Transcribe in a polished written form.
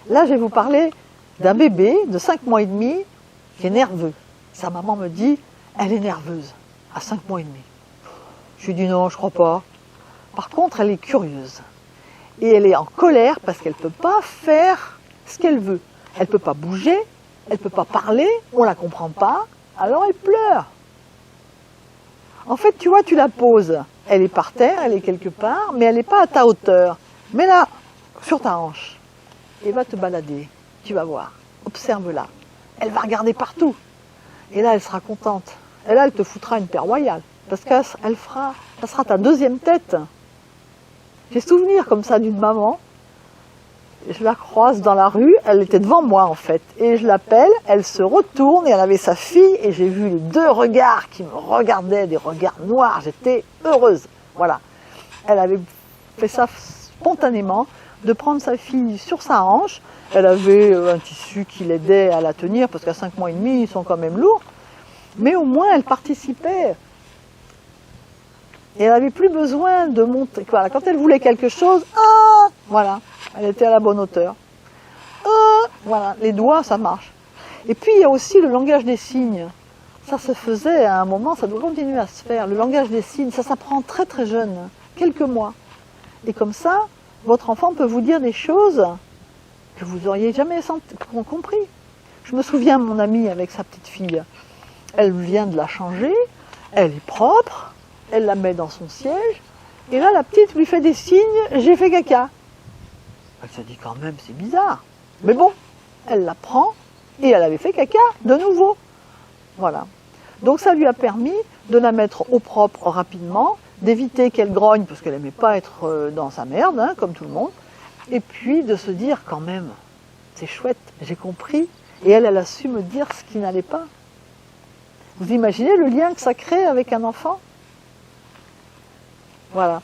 Là, je vais vous parler d'un bébé de 5 mois et demi qui est nerveux. Sa maman me dit, elle est nerveuse à 5 mois et demi. Je lui dis non, je crois pas. Par contre, elle est curieuse. Et elle est en colère parce qu'elle ne peut pas faire ce qu'elle veut. Elle ne peut pas bouger, elle ne peut pas parler, on ne la comprend pas, alors elle pleure. En fait, tu vois, tu la poses, elle est par terre, elle est quelque part, mais elle n'est pas à ta hauteur. Mets-la sur ta hanche et va te balader, tu vas voir, observe-la. Elle va regarder partout. Et là, elle sera contente. Et là, elle te foutra une paix royale, parce ça sera ta deuxième tête. J'ai souvenir comme ça d'une maman, je la croise dans la rue, elle était devant moi en fait, et je l'appelle, elle se retourne et elle avait sa fille, et j'ai vu les deux regards qui me regardaient, des regards noirs, j'étais heureuse. Voilà. Elle avait fait ça spontanément, de prendre sa fille sur sa hanche, elle avait un tissu qui l'aidait à la tenir, parce qu'à 5 mois et demi, ils sont quand même lourds, mais au moins elle participait. Et elle n'avait plus besoin de monter. Voilà, quand elle voulait quelque chose, voilà, elle était à la bonne hauteur. Voilà, les doigts, ça marche. Et puis il y a aussi le langage des signes. Ça se faisait à un moment, ça doit continuer à se faire. Le langage des signes, ça s'apprend très très jeune, quelques mois. Et comme ça, votre enfant peut vous dire des choses que vous n'auriez jamais compris. Je me souviens, mon amie avec sa petite fille, elle vient de la changer, elle est propre, elle la met dans son siège, et là la petite lui fait des signes, j'ai fait caca. Elle se dit quand même, c'est bizarre. Mais bon, elle la prend, et elle avait fait caca de nouveau. Voilà. Donc ça lui a permis de la mettre au propre rapidement, d'éviter qu'elle grogne, parce qu'elle n'aimait pas être dans sa merde, hein, comme tout le monde, et puis de se dire quand même, c'est chouette, j'ai compris, et elle a su me dire ce qui n'allait pas. Vous imaginez le lien que ça crée avec un enfant ? Voilà.